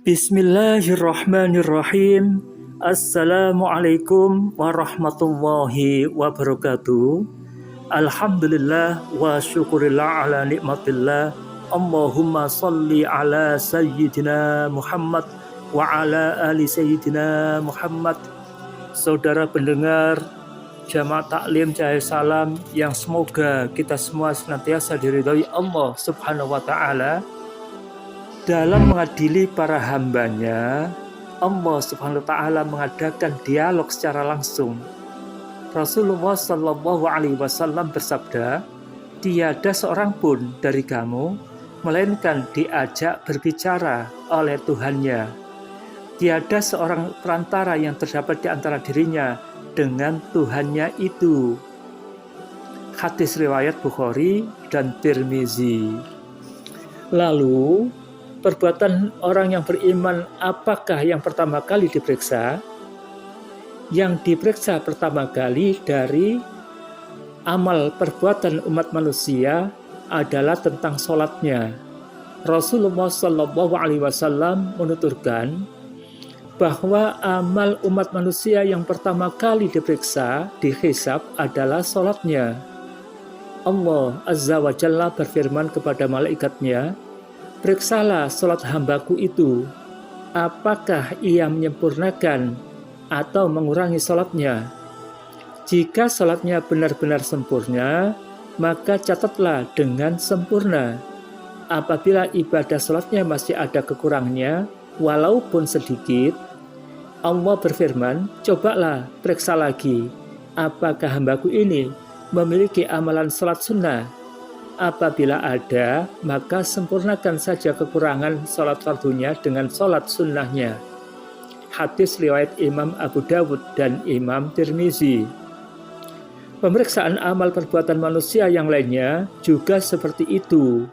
Bismillahirrahmanirrahim. Assalamualaikum warahmatullahi wabarakatuh. Alhamdulillah wa syukurillah ala nikmatillah. Allahumma salli ala sayyidina Muhammad wa ala ali sayyidina Muhammad. Saudara pendengar Jamaah Taklim Cahaya Salam yang semoga kita semua senantiasa diridhoi Allah Subhanahu wa taala. Dalam mengadili para hambanya, Allah Subhanahu wa taala mengadakan dialog secara langsung. Rasulullah Shallallahu alaihi wasallam bersabda, "Tiada seorang pun dari kamu melainkan diajak berbicara oleh Tuhannya. Tiada seorang perantara yang terdapat di antara dirinya dengan Tuhannya itu." Hadis riwayat Bukhari dan Tirmizi. Lalu, perbuatan orang yang beriman apakah yang pertama kali diperiksa? Yang diperiksa pertama kali dari amal perbuatan umat manusia adalah tentang sholatnya. Rasulullah Shallallahu Alaihi Wasallam menuturkan bahwa amal umat manusia yang pertama kali diperiksa, dihisab adalah sholatnya. Allah Azza wa Jalla berfirman kepada malaikatnya, "Periksalah sholat hambaku itu, apakah ia menyempurnakan atau mengurangi sholatnya. Jika sholatnya benar-benar sempurna, maka catatlah dengan sempurna. Apabila ibadah sholatnya masih ada kekurangannya, walaupun sedikit, Allah berfirman, cobalah periksa lagi, apakah hambaku ini memiliki amalan sholat sunnah. Apabila ada, maka sempurnakan saja kekurangan sholat fardunya dengan sholat sunnahnya." Hadis riwayat Imam Abu Dawud dan Imam Tirmizi. Pemeriksaan amal perbuatan manusia yang lainnya juga seperti itu.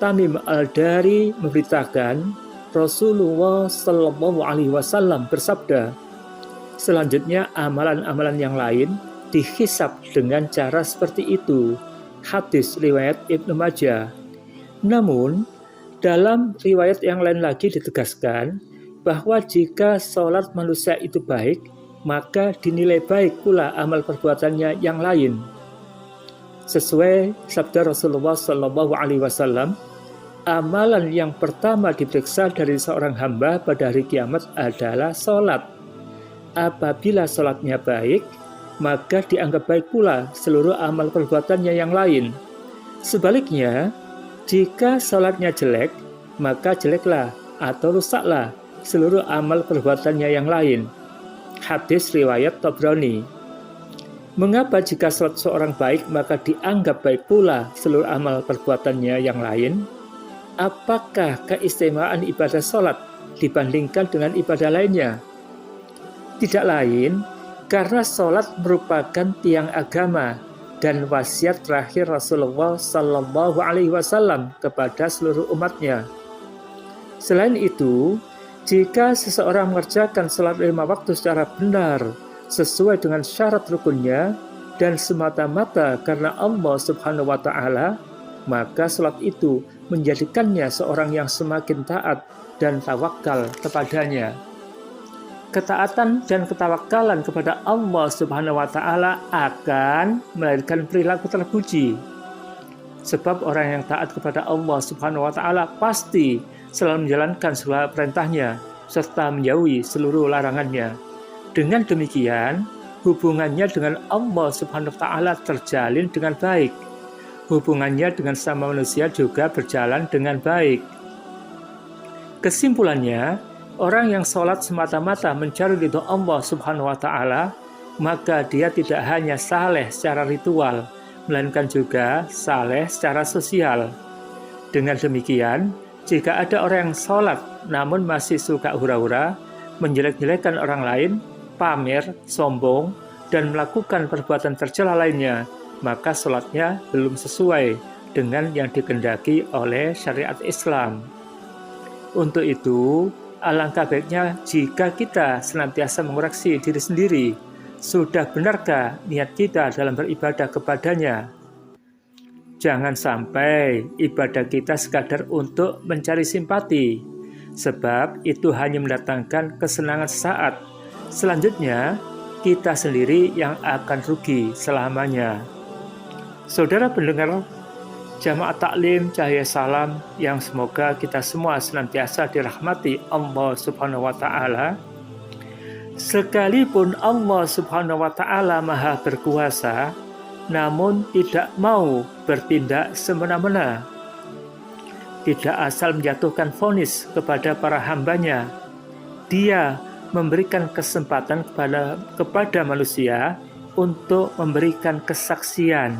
Tamim Al-Dari memberitakan, Rasulullah Shallallahu Alaihi Wasallam bersabda, selanjutnya amalan-amalan yang lain dihisab dengan cara seperti itu. Hadis riwayat Ibnu Majah. Namun, dalam riwayat yang lain lagi ditegaskan bahwa jika sholat manusia itu baik, maka dinilai baik pula amal perbuatannya yang lain. Sesuai sabda Rasulullah Shallallahu Alaihi Wasallam, amalan yang pertama diperiksa dari seorang hamba pada hari kiamat adalah sholat. Apabila sholatnya baik, maka dianggap baik pula seluruh amal perbuatannya yang lain. Sebaliknya, jika sholatnya jelek, maka jeleklah atau rusaklah seluruh amal perbuatannya yang lain. Hadis riwayat Tabrani. Mengapa jika sholat seorang baik, maka dianggap baik pula seluruh amal perbuatannya yang lain? Apakah keistimewaan ibadah sholat dibandingkan dengan ibadah lainnya? Tidak lain, karena sholat merupakan tiang agama dan wasiat terakhir Rasulullah Shallallahu Alaihi Wasallam kepada seluruh umatnya. Selain itu, jika seseorang mengerjakan sholat 5 waktu secara benar, sesuai dengan syarat rukunnya, dan semata-mata karena Allah Subhanahu wa taala, maka sholat itu menjadikannya seorang yang semakin taat dan tawakal kepadanya. Ketaatan dan ketawakalan kepada Allah Subhanahu wa taala akan melahirkan perilaku terpuji. Sebab orang yang taat kepada Allah Subhanahu wa taala pasti selalu menjalankan segala perintahnya serta menjauhi seluruh larangannya. Dengan demikian, hubungannya dengan Allah Subhanahu wa taala terjalin dengan baik. Hubungannya dengan sama manusia juga berjalan dengan baik. Kesimpulannya, orang yang sholat semata-mata mencari ridho Allah Subhanahu wa taala, maka dia tidak hanya saleh secara ritual, melainkan juga saleh secara sosial. Dengan demikian, jika ada orang yang sholat namun masih suka hura-hura, menjelek-jelekan orang lain, pamer, sombong, dan melakukan perbuatan tercela lainnya, maka sholatnya belum sesuai dengan yang dikehendaki oleh syariat Islam. Untuk itu, alangkah baiknya jika kita senantiasa mengoreksi diri sendiri, sudah benarkah niat kita dalam beribadah kepadanya? Jangan sampai ibadah kita sekadar untuk mencari simpati, sebab itu hanya mendatangkan kesenangan sesaat. Selanjutnya, kita sendiri yang akan rugi selamanya. Saudara pendengar Jamaah Taklim Cahaya Salam yang semoga kita semua senantiasa dirahmati Allah Subhanahu wa Ta'ala. Sekalipun Allah Subhanahu wa Ta'ala Maha berkuasa, namun tidak mau bertindak semena-mena. Tidak asal menjatuhkan vonis kepada para hambanya. Dia memberikan kesempatan kepada manusia untuk memberikan kesaksian.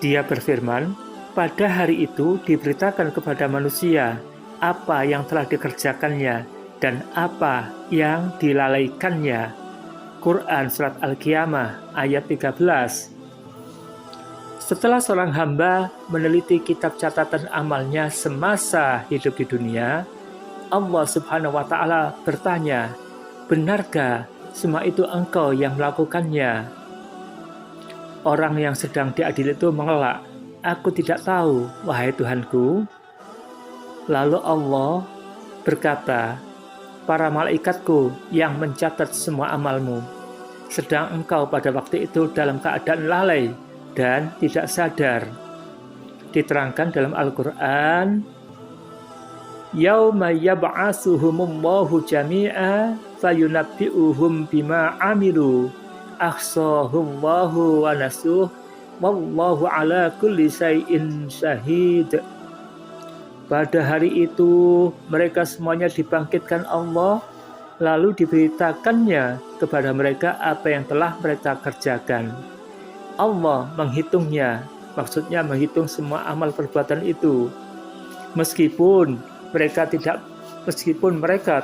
Dia berfirman, pada hari itu diberitakan kepada manusia apa yang telah dikerjakannya dan apa yang dilalaikannya. Quran Surat Al-Qiyamah ayat 13. Setelah seorang hamba meneliti kitab catatan amalnya semasa hidup di dunia, Allah Subhanahu wa Ta'ala bertanya, benarkah semua itu engkau yang melakukannya? Orang yang sedang diadili itu mengelak, aku tidak tahu, wahai Tuhanku. Lalu Allah berkata, para malaikatku yang mencatat semua amalmu, sedang engkau pada waktu itu dalam keadaan lalai dan tidak sadar. Diterangkan dalam Al-Quran, Yauma yab'asuhumullahu jami'a fayunabbi'uhum bima amilu ahsahullahu wa nasuh wallahu ala kulli syai'in syahid. Pada hari itu mereka semuanya dibangkitkan Allah, lalu diberitakannya kepada mereka apa yang telah mereka kerjakan. Allah menghitungnya, maksudnya menghitung semua amal perbuatan itu. Meskipun mereka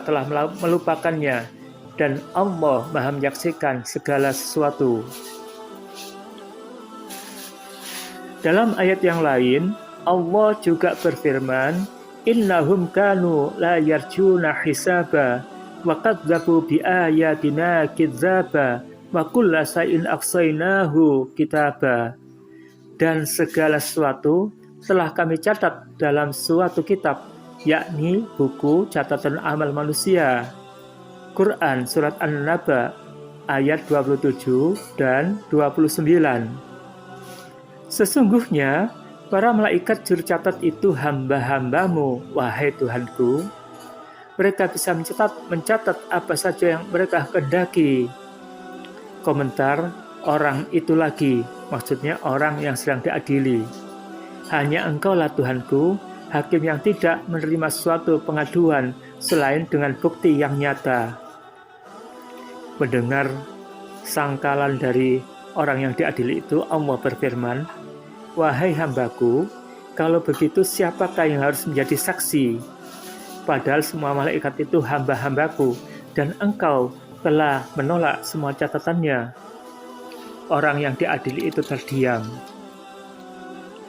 telah melupakannya, dan Allah Maha menyaksikan segala sesuatu. Dalam ayat yang lain, Allah juga berfirman, innahum kanu la yarjuna hisaba wa kadzabu bi ayatina kidzaba wa kulla shay'in aqsainahu kitaba. Dan segala sesuatu telah kami catat dalam suatu kitab, yakni buku catatan amal manusia. Quran Surat An-Naba ayat 27 dan 29. Sesungguhnya para malaikat juru catat itu hamba-hambamu, wahai Tuhanku. Mereka bisa mencatat apa saja yang mereka kehendaki. Komentar orang itu lagi, maksudnya orang yang sedang diadili. Hanya Engkaulah Tuhanku, hakim yang tidak menerima suatu pengaduan selain dengan bukti yang nyata. Mendengar sangkalan dari orang yang diadili itu, Allah berfirman, wahai hambaku, kalau begitu siapakah yang harus menjadi saksi? Padahal semua malaikat itu hamba-hambaku, dan engkau telah menolak semua catatannya. Orang yang diadili itu terdiam.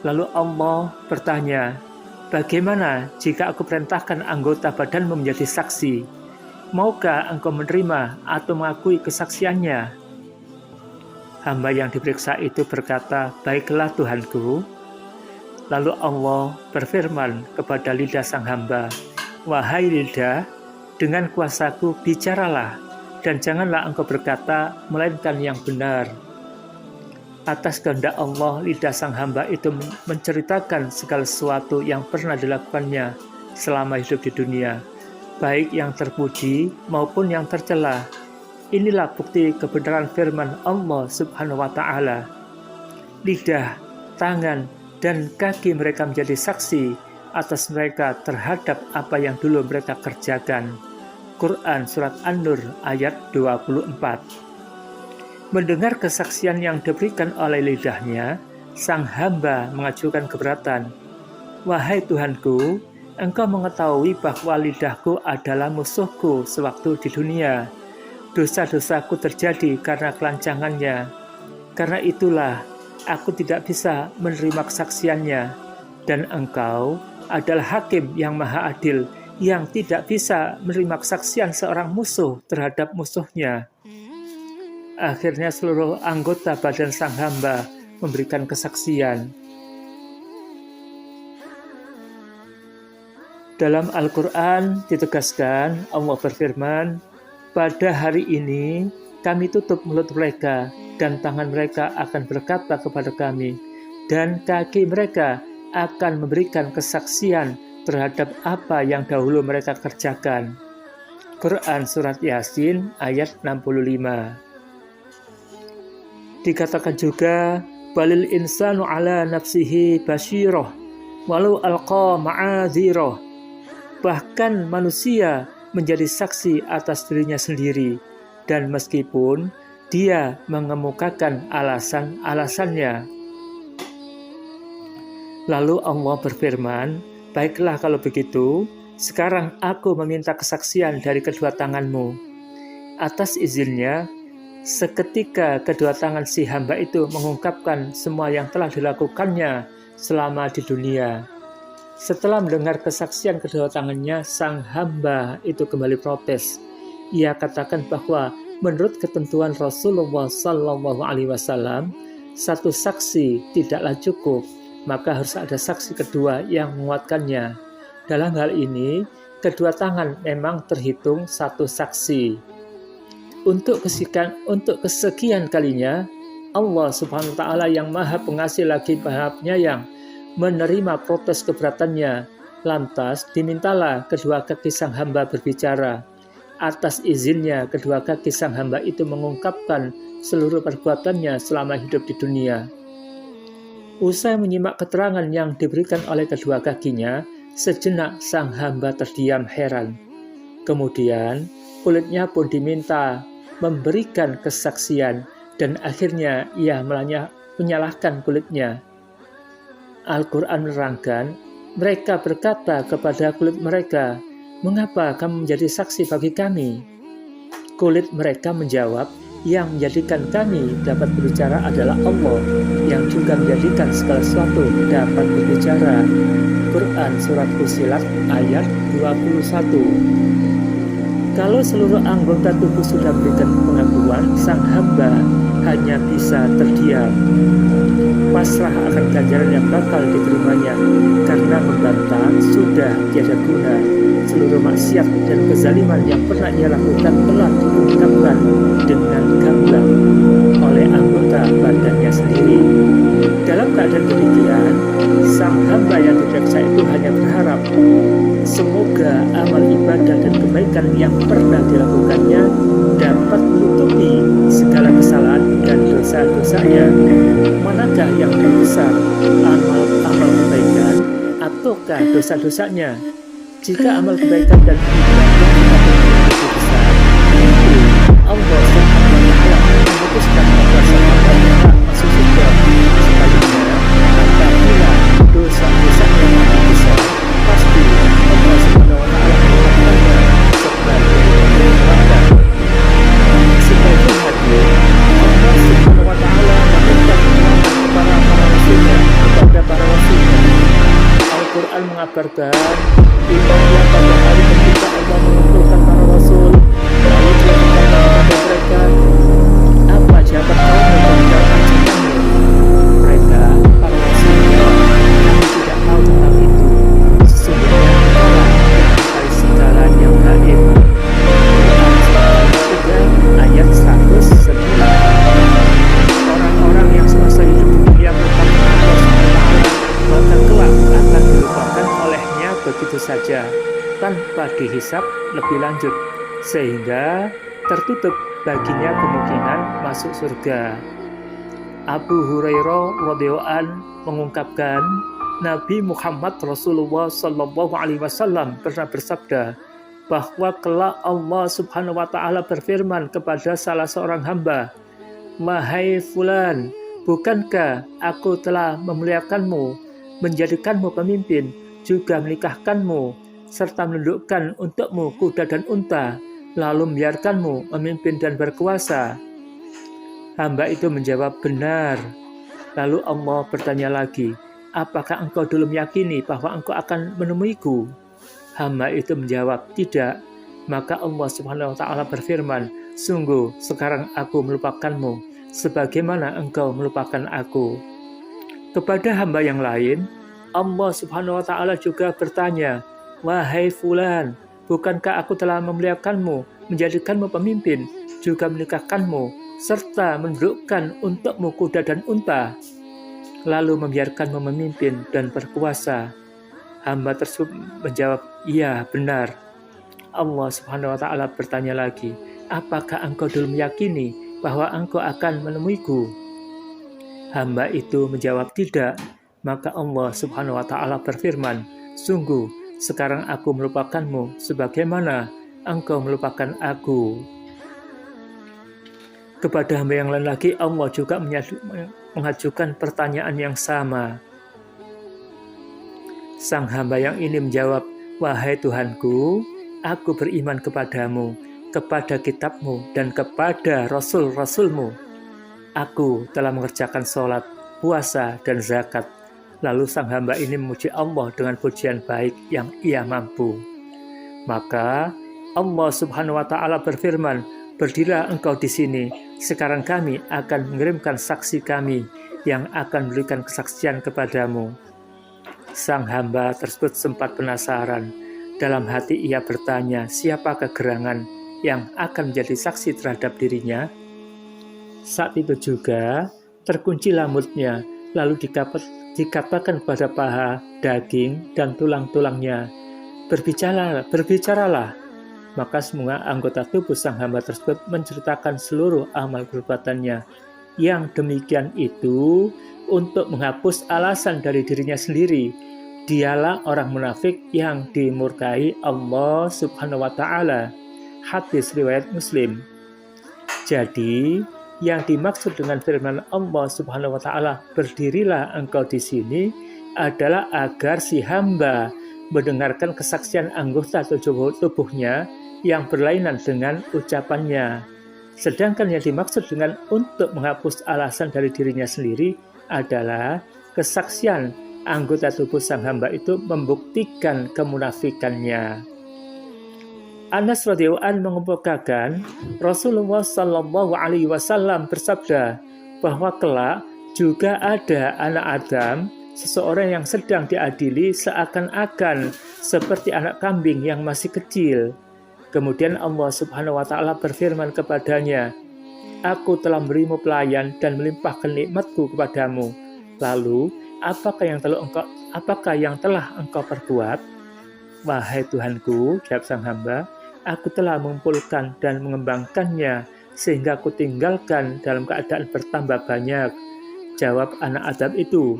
Lalu Allah bertanya, bagaimana jika aku perintahkan anggota badanmu menjadi saksi? Maukah engkau menerima atau mengakui kesaksiannya? Hamba yang diperiksa itu berkata, baiklah Tuhanku. Lalu Allah berfirman kepada lidah sang hamba, wahai lidah, dengan kuasaku bicaralah, dan janganlah engkau berkata melainkan yang benar. Atas kehendak Allah, lidah sang hamba itu menceritakan segala sesuatu yang pernah dilakukannya selama hidup di dunia, baik yang terpuji maupun yang tercela. Inilah bukti kebenaran firman Allah Subhanahu wa Ta'ala. Lidah, tangan, dan kaki mereka menjadi saksi atas mereka terhadap apa yang dulu mereka kerjakan. Quran Surat An-Nur ayat 24. Mendengar kesaksian yang diberikan oleh lidahnya, sang hamba mengajukan keberatan. Wahai Tuhanku, Engkau mengetahui bahwa lidahku adalah musuhku sewaktu di dunia. Dosa-dosaku terjadi karena kelancangannya. Karena itulah aku tidak bisa menerima kesaksiannya. Dan Engkau adalah hakim yang maha adil, yang tidak bisa menerima kesaksian seorang musuh terhadap musuhnya. Akhirnya seluruh anggota badan sang hamba memberikan kesaksian. Dalam Al-Quran ditegaskan, Allah berfirman, pada hari ini kami tutup mulut mereka dan tangan mereka akan berkata kepada kami, dan kaki mereka akan memberikan kesaksian terhadap apa yang dahulu mereka kerjakan. Quran Surat Yasin ayat 65. Dikatakan juga, balil insanu ala nafsihi basyirah walau alqa ma'adzirah. Bahkan manusia menjadi saksi atas dirinya sendiri, dan meskipun dia mengemukakan alasan-alasannya. Lalu Allah berfirman, baiklah kalau begitu, sekarang aku meminta kesaksian dari kedua tanganmu. Atas izinnya, seketika kedua tangan si hamba itu mengungkapkan semua yang telah dilakukannya selama di dunia. Setelah mendengar kesaksian kedua tangannya, sang hamba itu kembali protes. Ia katakan bahwa menurut ketentuan Rasulullah SAW, satu saksi tidaklah cukup, maka harus ada saksi kedua yang menguatkannya. Dalam hal ini, kedua tangan memang terhitung satu saksi. Untuk kesekian kalinya, Allah Subhanahu wa Ta'ala yang Maha Pengasih lagi Maha Penyayang menerima protes keberatannya. Lantas dimintalah kedua kaki sang hamba berbicara. Atas izinnya, kedua kaki sang hamba itu mengungkapkan seluruh perbuatannya selama hidup di dunia. Usai menyimak keterangan yang diberikan oleh kedua kakinya, sejenak sang hamba terdiam heran. Kemudian kulitnya pun diminta memberikan kesaksian, dan akhirnya ia menyalahkan kulitnya. Al-Quran menerangkan, mereka berkata kepada kulit mereka, mengapa kamu menjadi saksi bagi kami? Kulit mereka menjawab, yang menjadikan kami dapat berbicara adalah Allah, yang juga menjadikan segala sesuatu dapat berbicara. Quran Surat Fussilat ayat 21. Kalau seluruh anggota tubuh sudah memberikan pengakuan, sang hamba hanya bisa terdiam, pasrah akan ganjaran yang bakal diterimanya, karena membantah sudah tiada guna. Seluruh maksiat dan kezaliman yang pernah ia lakukan telah diungkapkan dengan gamblang oleh anggota badannya sendiri. Dalam keadaan demikian, sang hamba yang diperiksa itu hanya berharap semoga amal ibadah dan kebaikan yang pernah dilakukannya dapat menutupi segala kesalahan dan dosa-dosanya. Manakah yang lebih besar, amal kebaikan ataukah dosa-dosanya? Jika amal kebaikan dan ibadah lebih besar, tentu Allah memutuskan agar sang hamba masuk surga. Sebaliknya, apabila dosa-dosanya lebih besar, pasti Allah Subhanahu wa Ta'ala mengatakannya sebagai neraka. Sebagai hadis, Allah Subhanahu wa Ta'ala memberikan kepada para rasulnya. Al-Quran mengabarkan, ingatlah pada hari ketika Allah mengumpulkan para rasul, lalu Dia berkata kepada mereka, apa jawaban kamu menjawab ajakanmu? Mereka, para rasulnya, kami tidak tahu tentang itu. Sesungguhnya Allah yang mengetahui segala yang gaib. Quran ayat 109. Orang-orang yang semasa hidup di dunia melupakan Allah SWT, maka kelak akan dilupakan olehnya begitu saja, tanpa dihisap lebih lanjut, sehingga tertutup baginya kemungkinan masuk surga. Abu Hurairah radhiyallahu anhu mengungkapkan, Nabi Muhammad Rasulullah SAW pernah bersabda bahwa kelak Allah Subhanahu wa Ta'ala berfirman kepada salah seorang hamba, wahai fulan, bukankah aku telah memuliakanmu, menjadikanmu pemimpin, juga menikahkanmu, serta menundukkan untukmu kuda dan unta, lalu membiarkanmu memimpin dan berkuasa? Hamba itu menjawab, benar. Lalu Allah bertanya lagi, apakah engkau dulu meyakini bahwa engkau akan menemuiku? Hamba itu menjawab, tidak. Maka Allah Subhanahu wa Ta'ala berfirman, sungguh sekarang aku melupakanmu, sebagaimana engkau melupakan aku. Kepada hamba yang lain, Allah Subhanahu wa Ta'ala juga bertanya, Wahai fulan, bukankah aku telah memuliakanmu, menjadikanmu pemimpin, juga menikahkanmu, serta mendudukkan untukmu kuda dan unta, lalu membiarkanmu memimpin dan berkuasa? Hamba tersebut menjawab, iya benar. Allah Subhanahu wa Ta'ala bertanya lagi, apakah engkau dulu meyakini bahwa engkau akan menemuiku? Hamba itu menjawab tidak. Maka Allah Subhanahu wa Ta'ala berfirman, sungguh sekarang aku melupakanmu sebagaimana engkau melupakan aku. Kepada hamba yang lain lagi, Allah juga mengajukan pertanyaan yang sama. Sang hamba yang ini menjawab, wahai Tuhanku, aku beriman kepadamu, kepada kitabmu, dan kepada rasul-rasulmu. Aku telah mengerjakan sholat, puasa, dan zakat. Lalu sang hamba ini memuji Allah dengan pujian baik yang ia mampu. Maka Allah Subhanahu wa Ta'ala berfirman, berdirilah engkau di sini, sekarang kami akan mengirimkan saksi kami yang akan memberikan kesaksian kepadamu. Sang hamba tersebut sempat penasaran. Dalam hati ia bertanya, siapakah gerangan yang akan menjadi saksi terhadap dirinya? Saat itu juga terkuncilah mulutnya, lalu dikatakan kepada paha, daging, dan tulang-tulangnya, berbicaralah. Maka semua anggota tubuh sang hamba tersebut menceritakan seluruh amal perbuatannya. Yang demikian itu untuk menghapus alasan dari dirinya sendiri. Dialah orang munafik yang dimurkai Allah Subhanahu wa Ta'ala. Hadis riwayat Muslim. Jadi, yang dimaksud dengan firman Allah Subhanahu wa Ta'ala, berdirilah engkau di sini, adalah agar si hamba mendengarkan kesaksian anggota tubuhnya yang berlainan dengan ucapannya. Sedangkan yang dimaksud dengan untuk menghapus alasan dari dirinya sendiri adalah kesaksian anggota tubuh sang hamba itu membuktikan kemunafikannya. Anas radhiyallahu anhu mengemukakan Rasulullah Shallallahu Alaihi Wasallam bersabda bahwa kelak juga ada anak Adam, seseorang yang sedang diadili seakan-akan seperti anak kambing yang masih kecil. Kemudian Allah Subhanahu wa Ta'ala berfirman kepadanya, aku telah memberimu pelayan dan melimpahkan nikmatku kepadamu. Lalu, apakah yang telah engkau perbuat? Wahai Tuhanku, jawab sang hamba, aku telah mengumpulkan dan mengembangkannya sehingga aku tinggalkan dalam keadaan bertambah banyak. Jawab anak Adam itu.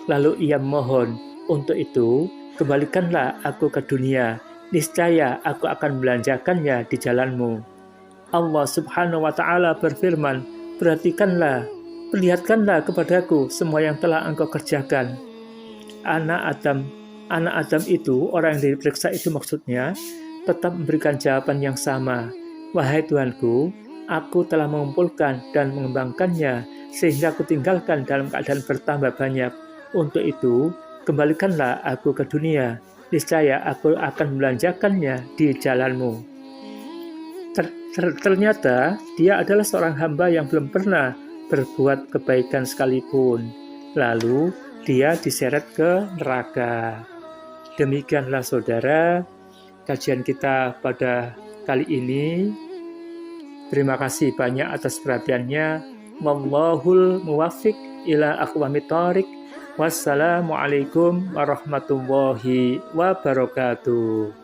Lalu ia mohon, untuk itu kembalikanlah aku ke dunia. Niscaya aku akan belanjakannya di jalanmu. Allah Subhanahu wa Ta'ala berfirman, perlihatkanlah kepadaku semua yang telah engkau kerjakan. Anak Adam itu, orang yang diperiksa itu maksudnya, tetap memberikan jawaban yang sama. Wahai Tuhanku, aku telah mengumpulkan dan mengembangkannya sehingga aku tinggalkan dalam keadaan bertambah banyak. Untuk itu, kembalikanlah aku ke dunia. Niscaya aku akan belanjakannya di jalanmu. Ternyata dia adalah seorang hamba yang belum pernah berbuat kebaikan sekalipun. Lalu dia diseret ke neraka. Demikianlah saudara, kajian kita pada kali ini. Terima kasih banyak atas perhatiannya. Wallahul muwaffiq ila aqwamit thoriq. Wassalamualaikum warahmatullahi wabarakatuh.